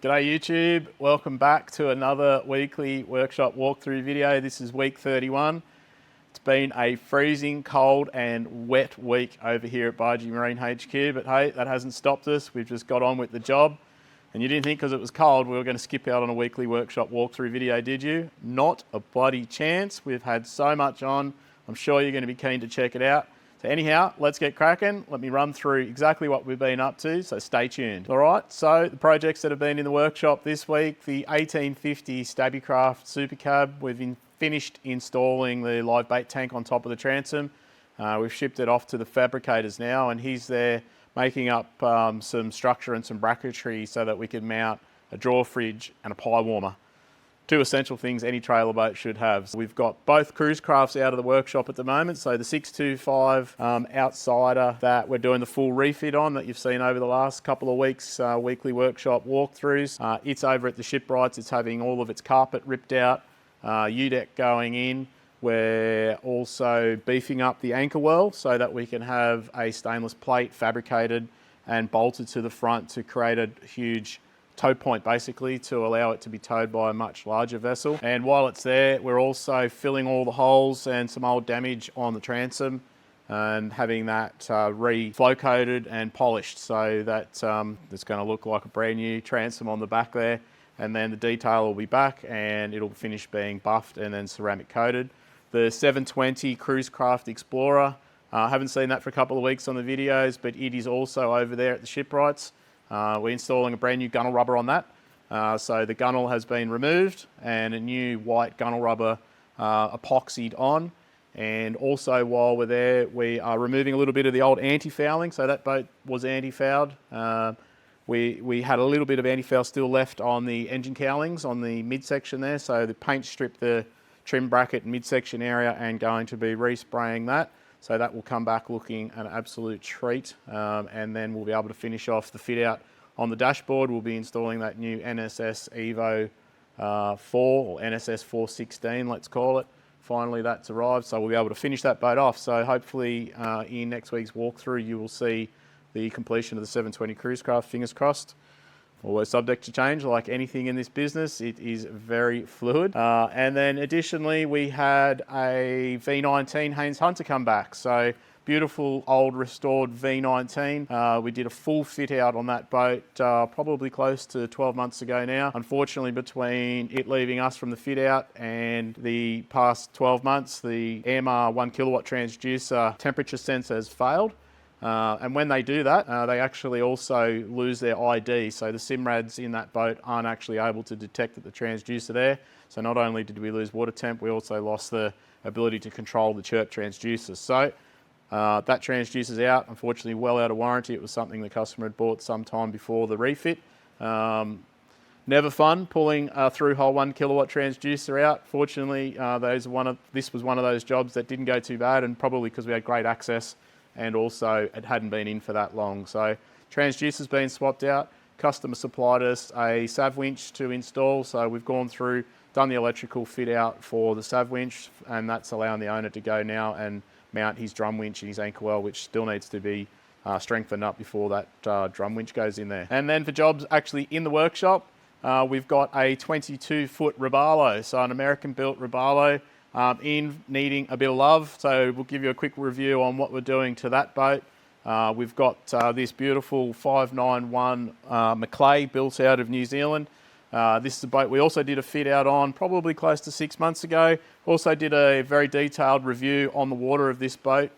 G'day YouTube, welcome back to another weekly workshop walkthrough video. This is week 31. It's been a freezing cold and wet week over here at Bargee Marine HQ, but hey, that hasn't stopped us. We've just got on with the job. And you didn't think because it was cold we were going to skip out on a weekly workshop walkthrough video, did you? Not a bloody chance. We've had so much on. I'm sure you're going to be keen to check it out. So anyhow, let's get cracking. Let me run through exactly what we've been up to, so stay tuned. All right, so the projects that have been in the workshop this week, the 1850 Stabicraft Super Cab, we've finished installing the live bait tank on top of the transom. We've shipped it off to the fabricators now, and he's there making up some structure and some bracketry so that we can mount a drawer fridge and a pie warmer. Two essential things any trailer boat should have. We've got both cruise crafts out of the workshop at the moment. So the 625 outsider that we're doing the full refit on that you've seen over the last couple of weeks, weekly workshop walkthroughs. It's over at the shipwrights. It's having all of its carpet ripped out, U-deck going in. We're also beefing up the anchor well so that we can have a stainless plate fabricated and bolted to the front to create a huge tow point basically to allow it to be towed by a much larger vessel. And while it's there, we're also filling all the holes and some old damage on the transom and having that re-flow coated and polished so that it's going to look like a brand new transom on the back there. And then the detail will be back and it'll finish being buffed and then ceramic coated. The 720 Cruise Craft Explorer, I haven't seen that for a couple of weeks on the videos, but it is also over there at the shipwrights. We're installing a brand new gunnel rubber on that. So the gunnel has been removed and a new white gunnel rubber epoxied on. And also while we're there, we are removing a little bit of the old anti-fouling. So that boat was anti-fouled. We had a little bit of anti-foul still left on the engine cowlings on the midsection there. So the paint stripped the trim bracket midsection area and going to be respraying that. So that will come back looking an absolute treat. And then we'll be able to finish off the fit out on the dashboard. We'll be installing that new NSS Evo 4 or NSS 416, let's call it. Finally, that's arrived. So we'll be able to finish that boat off. So hopefully in next week's walkthrough, you will see the completion of the 720 Cruise Craft, fingers crossed. Always subject to change, like anything in this business. It is very fluid. And then additionally, we had a V19R Haines Hunter come back. So beautiful old restored V19. We did a full fit out on that boat probably close to 12 months ago now. Unfortunately, between it leaving us from the fit out and the past 12 months, the AMR 1 kilowatt transducer temperature sensor has failed. And when they do that, they actually also lose their ID. So the SIMRADs in that boat aren't actually able to detect that the transducer there. So not only did we lose water temp, we also lost the ability to control the chirp transducer. So that transducer's out, unfortunately well out of warranty. It was something the customer had bought some time before the refit. Never fun pulling a through-hole 1 kilowatt transducer out. Fortunately, this was one of those jobs that didn't go too bad, and probably because we had great access and also it hadn't been in for that long. So transducer's been swapped out. Customer supplied us a SAV winch to install. So we've gone through, done the electrical fit out for the SAV winch, and that's allowing the owner to go now and mount his drum winch and his anchor well, which still needs to be strengthened up before that drum winch goes in there. And then for jobs actually in the workshop, we've got a 22-foot Rabalo, so an American-built Rabalo. In needing a bit of love, so we'll give you a quick review on what we're doing to that boat. We've got this beautiful 591 McClay built out of New Zealand. This is a boat we also did a fit out on probably close to 6 months ago. Also did a very detailed review on the water of this boat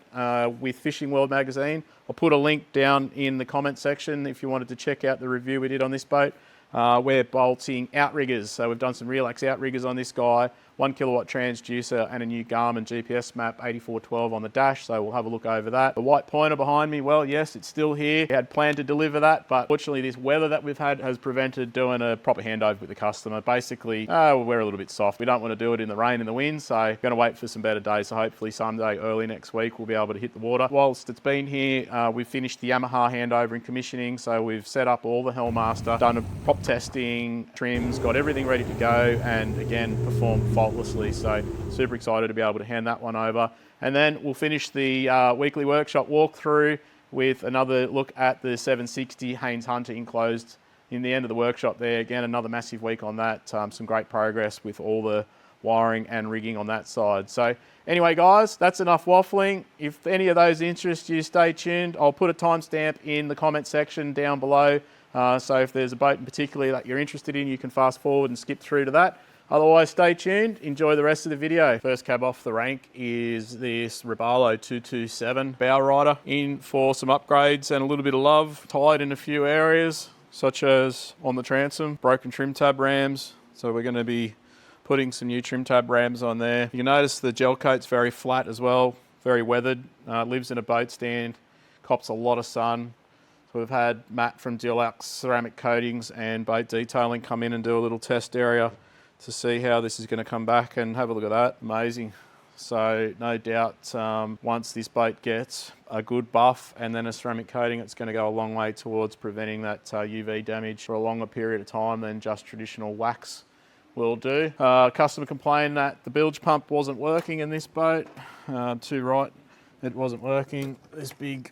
with Fishing World magazine. I'll put a link down in the comment section if you wanted to check out the review we did on this boat. We're bolting outriggers, so we've done some Relax outriggers on this guy, 1 kilowatt transducer and a new Garmin GPS map 8412 on the dash, so we'll have a look over that. The Whitepointer behind me, well yes, it's still here. We had planned to deliver that, but fortunately this weather that we've had has prevented doing a proper handover with the customer. Basically, we're a little bit soft. We don't want to do it in the rain and the wind, so going to wait for some better days, so hopefully someday early next week we'll be able to hit the water. Whilst it's been here, we've finished the Yamaha handover and commissioning, so we've set up all the Hellmaster, done a prop testing, trims, got everything ready to go, and again performed faultlessly. So super excited to be able to hand that one over. And then we'll finish the weekly workshop walkthrough with another look at the 760 Haines Hunter enclosed in the end of the workshop there. Again, another massive week on that. Some great progress with all the wiring and rigging on that side. So anyway, guys, that's enough waffling. If any of those interest you, stay tuned. I'll put a timestamp in the comment section down below. So if there's a boat in particular that you're interested in, you can fast forward and skip through to that. Otherwise, stay tuned. Enjoy the rest of the video. First cab off the rank is this Rabalo 227 bow rider, in for some upgrades and a little bit of love. Tied in a few areas, such as on the transom, broken trim tab rams. So we're going to be putting some new trim tab rams on there. You can notice the gel coat's very flat as well, very weathered. Lives in a boat stand, cops a lot of sun. So we've had Matt from Deluxe Ceramic Coatings and Boat Detailing come in and do a little test area to see how this is going to come back, and have a look at that. Amazing. So no doubt once this boat gets a good buff and then a ceramic coating, it's going to go a long way towards preventing that UV damage for a longer period of time than just traditional wax will do. Customer complained that the bilge pump wasn't working in this boat. To right, it wasn't working. This big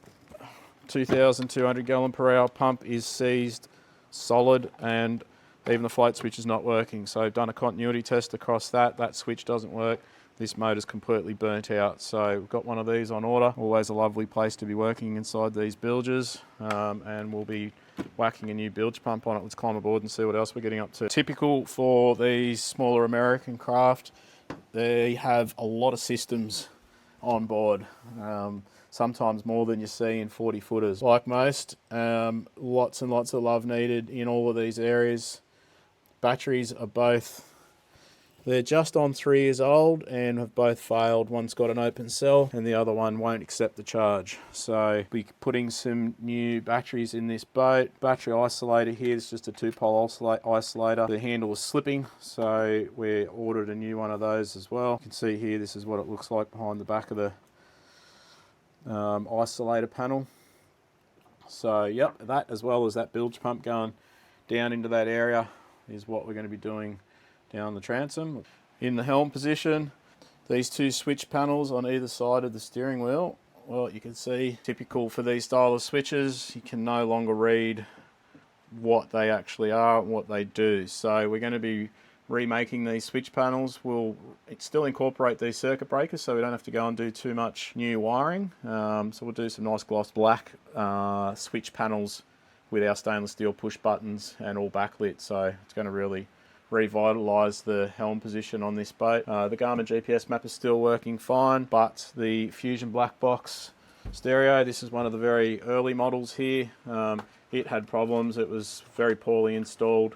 2,200 gallon per hour pump is seized solid, and even the float switch is not working. So I've done a continuity test across that. That switch doesn't work. This motor's completely burnt out. So we've got one of these on order. Always a lovely place to be working inside these bilges. And we'll be whacking a new bilge pump on it. Let's climb aboard and see what else we're getting up to. Typical for these smaller American craft, they have a lot of systems on board. Sometimes more than you see in 40 footers. Like most, lots and lots of love needed in all of these areas. Batteries are both, they're just on 3 years old and have both failed. One's got an open cell and the other one won't accept the charge. So we're putting some new batteries in this boat. Battery isolator here is just a 2-pole isolator. The handle is slipping, so we ordered a new one of those as well. You can see here, this is what it looks like behind the back of the isolator panel. So yep, that as well as that bilge pump going down into that area is what we're going to be doing down the transom. In the helm position, these 2 switch panels on either side of the steering wheel, well, you can see, typical for these style of switches, you can no longer read what they actually are and what they do. So we're going to be remaking these switch panels. We'll still incorporate these circuit breakers so we don't have to go and do too much new wiring. So we'll do some nice gloss black switch panels with our stainless steel push buttons and all backlit. So it's going to really revitalise the helm position on this boat. The Garmin GPS map is still working fine, but the Fusion black box stereo, this is one of the very early models here. It had problems. It was very poorly installed.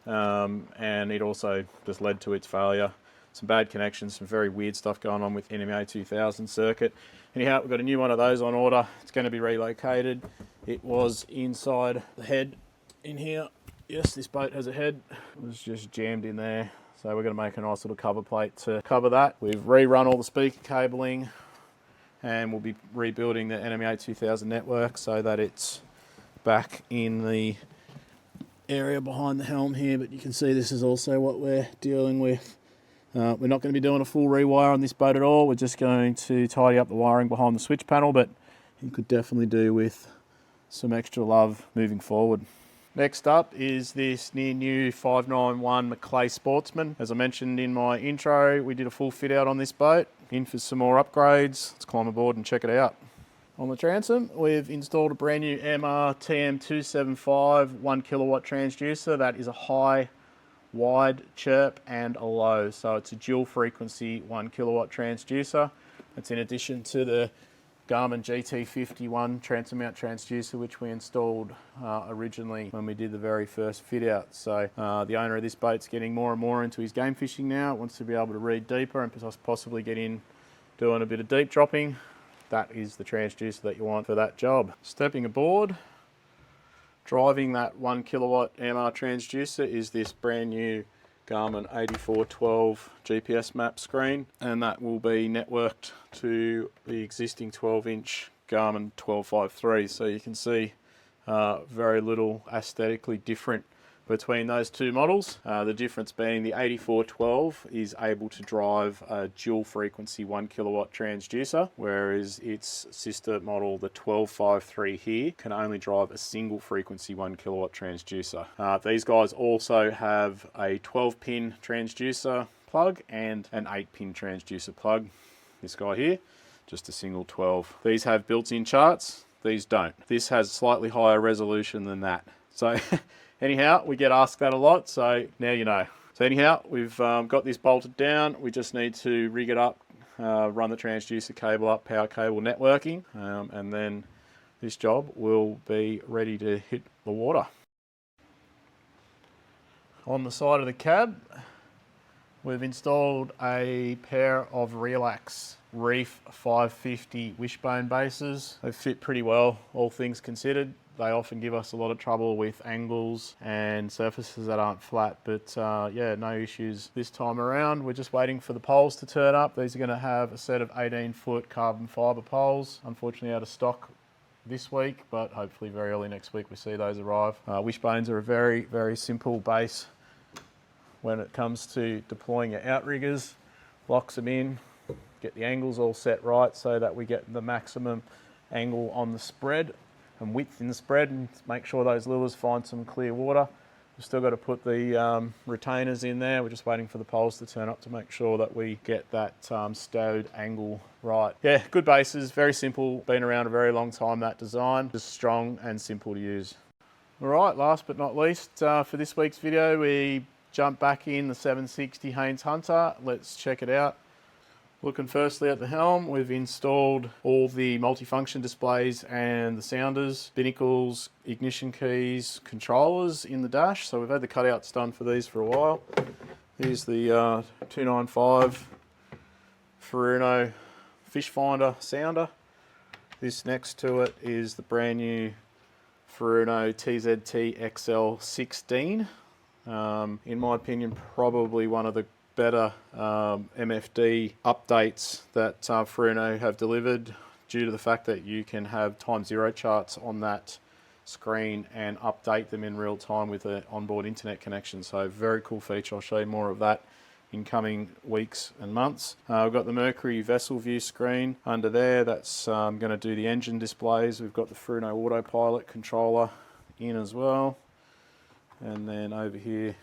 And it also just led to its failure. Some bad connections, some very weird stuff going on with NMA 2000 circuit. Anyhow, we've got a new one of those on order. It's going to be relocated. It was inside the head in here. Yes, this boat has a head. It was just jammed in there. So we're going to make a nice little cover plate to cover that. We've rerun all the speaker cabling, and we'll be rebuilding the NMA 2000 network so that it's back in the area behind the helm here. But you can see this is also what we're dealing with. We're not going to be doing a full rewire on this boat at all. We're just going to tidy up the wiring behind the switch panel, but you could definitely do with some extra love moving forward. Next up is this near new 591 McClay Sportsman. As I mentioned in my intro, we did a full fit out on this boat. In for some more upgrades. Let's climb aboard and check it out. On the transom, we've installed a brand new MR TM275 1 kilowatt transducer. That is a high, wide, chirp and a low. So it's a dual frequency 1 kilowatt transducer. It's in addition to the Garmin GT51 transom mount transducer, which we installed originally when we did the very first fit out. So the owner of this boat's getting more and more into his game fishing now. Wants to be able to read deeper and possibly get in doing a bit of deep dropping. That is the transducer that you want for that job. Stepping aboard, driving that 1 kilowatt MR transducer is this brand new Garmin 8412 GPS map screen, and that will be networked to the existing 12-inch Garmin 1253. So you can see very little aesthetically different between those two models. The difference being the 8412 is able to drive a dual frequency 1 kilowatt transducer, whereas its sister model, the 1253 here, can only drive a single frequency 1 kilowatt transducer. These guys also have a 12-pin transducer plug and an 8-pin transducer plug. This guy here, just a single 12. These have built-in charts, these don't. This has slightly higher resolution than that. So anyhow, we get asked that a lot, so now you know. So anyhow, we've got this bolted down. We just need to rig it up, run the transducer cable up, power cable networking, and then this job will be ready to hit the water. On the side of the cab, we've installed a pair of Relax Reef 550 wishbone bases. They fit pretty well, all things considered. They often give us a lot of trouble with angles and surfaces that aren't flat, but yeah, no issues this time around. We're just waiting for the poles to turn up. These are going to have a set of 18-foot carbon fibre poles, unfortunately out of stock this week, but hopefully very early next week we see those arrive. Wishbones are a very, very simple base when it comes to deploying your outriggers. Locks them in, get the angles all set right so that we get the maximum angle on the spread and width in the spread, and make sure those lures find some clear water. We've still got to put the retainers in there. We're just waiting for the poles to turn up to make sure that we get that stowed angle right. Yeah, good bases, very simple, been around a very long time, that design, just strong and simple to use. All right, last but not least, for this week's video, we jump back in the 760 Haines Hunter. Let's check it out. Looking firstly at the helm, we've installed all the multifunction displays and the sounders, binnacles, ignition keys, controllers in the dash. So we've had the cutouts done for these for a while. Here's the 295 Furuno fish finder sounder. This next to it is the brand new Furuno TZT XL 16. In my opinion, probably one of the better MFD updates that Furuno have delivered, due to the fact that you can have time zero charts on that screen and update them in real time with an onboard internet connection. So very cool feature. I'll show you more of that in coming weeks and months. We've got the Mercury vessel view screen under there. That's going to do the engine displays. We've got the Furuno autopilot controller in as well. And then over here,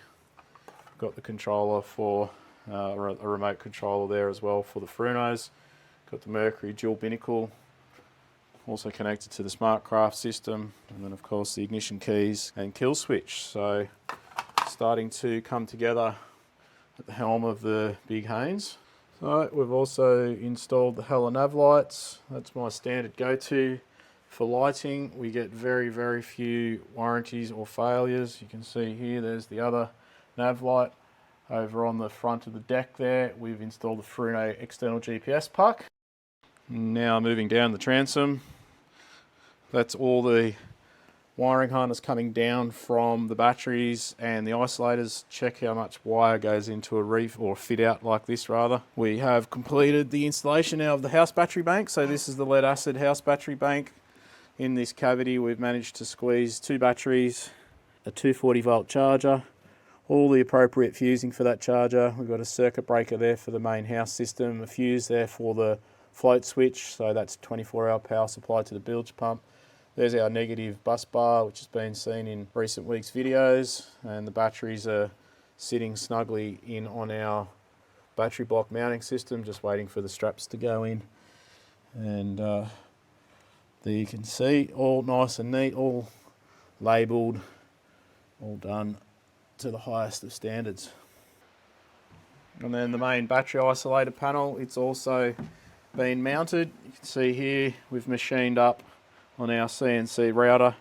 got the controller for a remote controller there as well for the Furunos. Got the Mercury dual binnacle, also connected to the Stabicraft system, and then of course the ignition keys and kill switch. So starting to come together at the helm of the big Haines. So we've also installed the Hella nav lights. That's my standard go-to for lighting. We get very, very few warranties or failures. You can see here, there's the other nav light. Over on the front of the deck there, we've installed the Furuno external GPS puck. Now moving down the transom, that's all the wiring harness coming down from the batteries and the isolators. Check how much wire goes into a reef, or fit out like this rather. We have completed the installation now of the house battery bank. So this is the lead acid house battery bank. In this cavity we've managed to squeeze 2 batteries, a 240 volt charger, all the appropriate fusing for that charger. We've got a circuit breaker there for the main house system, a fuse there for the float switch, so that's 24-hour power supply to the bilge pump. There's our negative bus bar, which has been seen in recent weeks' videos, and the batteries are sitting snugly in on our battery block mounting system, just waiting for the straps to go in. And there you can see, all nice and neat, all labelled, all done to the highest of standards. And then the main battery isolator panel, it's also been mounted. You can see here we've machined up on our CNC router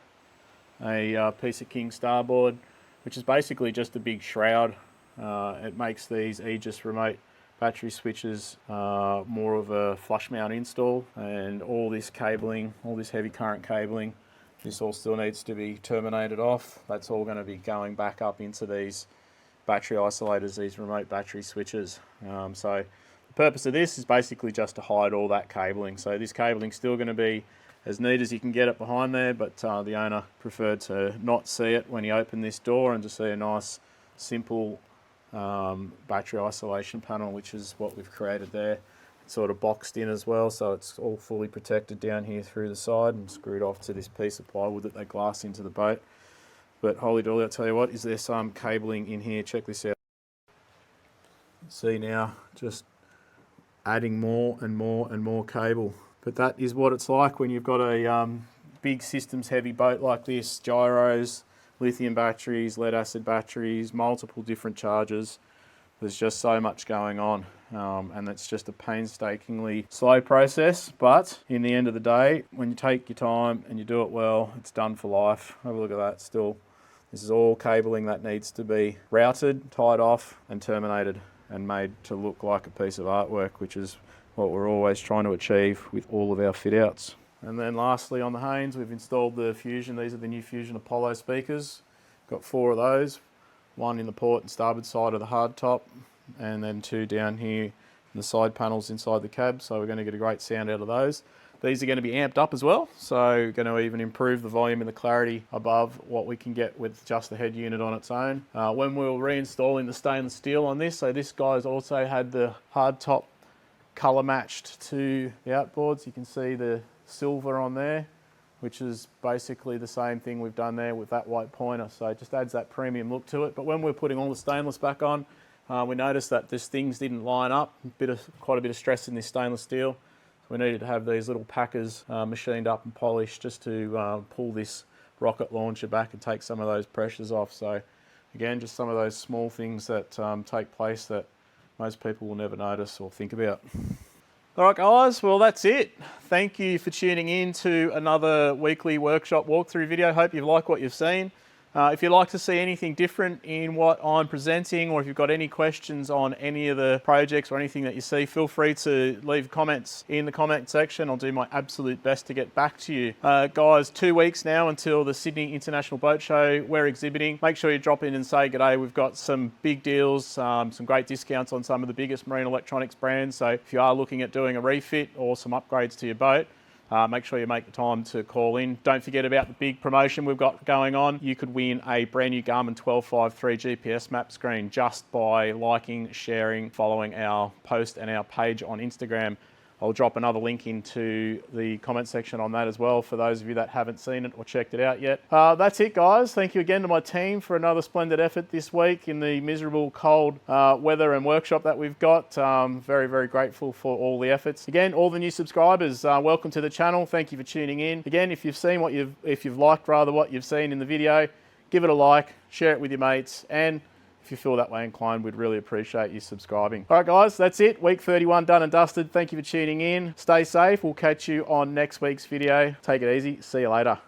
a piece of King starboard, which is basically just a big shroud. It makes these Aegis remote battery switches more of a flush mount install, and all this cabling, all this heavy current cabling, this all still needs to be terminated off. That's all going to be going back up into these battery isolators, these remote battery switches. So the purpose of this is basically just to hide all that cabling. So this cabling is still going to be as neat as you can get it behind there, but the owner preferred to not see it when he opened this door and to see a nice, simple battery isolation panel, which is what we've created there. It's sort of boxed in as well, so it's all fully protected down here through the side and screwed off to this piece of plywood that they glass into the boat. But holy dolly, I'll tell you what, is there some cabling in here? Check this out. See now, just adding more and more and more cable. But that is what it's like when you've got a big systems heavy boat like this. Gyros, lithium batteries, lead acid batteries, multiple different chargers. There's just so much going on, and it's just a painstakingly slow process, but in the end of the day, when you take your time and you do it well, it's done for life. Have a look at that still. This is all cabling that needs to be routed, tied off and terminated and made to look like a piece of artwork, which is what we're always trying to achieve with all of our fit outs. And then lastly on the Haines, we've installed the Fusion. These are the new Fusion Apollo speakers. Got 4 of those, 1 in the port and starboard side of the hard top, and then 2 down here in the side panels inside the cab. So we're going to get a great sound out of those. These are going to be amped up as well, so going to even improve the volume and the clarity above what we can get with just the head unit on its own. When we were reinstalling the stainless steel on this, so this guy's also had the hard top colour matched to the outboards. You can see the silver on there, which is basically the same thing we've done there with that Whitepointer, so it just adds that premium look to it. But when we're putting all the stainless back on, we noticed that these things didn't line up, quite a bit of stress in this stainless steel. We needed to have these little packers machined up and polished just to pull this rocket launcher back and take some of those pressures off. So again, just some of those small things that take place that most people will never notice or think about. All right guys, well that's it. Thank you for tuning in to another weekly workshop walkthrough video. Hope you've liked what you've seen. If you'd like to see anything different in what I'm presenting, or if you've got any questions on any of the projects or anything that you see, feel free to leave comments in the comment section. I'll do my absolute best to get back to you. Guys, 2 weeks now until the Sydney International Boat Show. We're exhibiting. Make sure you drop in and say g'day. We've got some big deals, some great discounts on some of the biggest marine electronics brands. So if you are looking at doing a refit or some upgrades to your boat, make sure you make the time to call in. Don't forget about the big promotion we've got going on. You could win a brand new Garmin 1253 GPS map screen just by liking, sharing, following our post and our page on Instagram. I'll drop another link into the comment section on that as well for those of you that haven't seen it or checked it out yet. That's it guys. Thank you again to my team for another splendid effort this week in the miserable cold weather and workshop that we've got. Very, very grateful for all the efforts. Again, all the new subscribers, welcome to the channel. Thank you for tuning in. Again, if you've liked what you've seen in the video, give it a like, share it with your mates, and if you feel that way inclined, we'd really appreciate you subscribing. All right, guys, that's it. Week 31 done and dusted. Thank you for tuning in. Stay safe. We'll catch you on next week's video. Take it easy. See you later.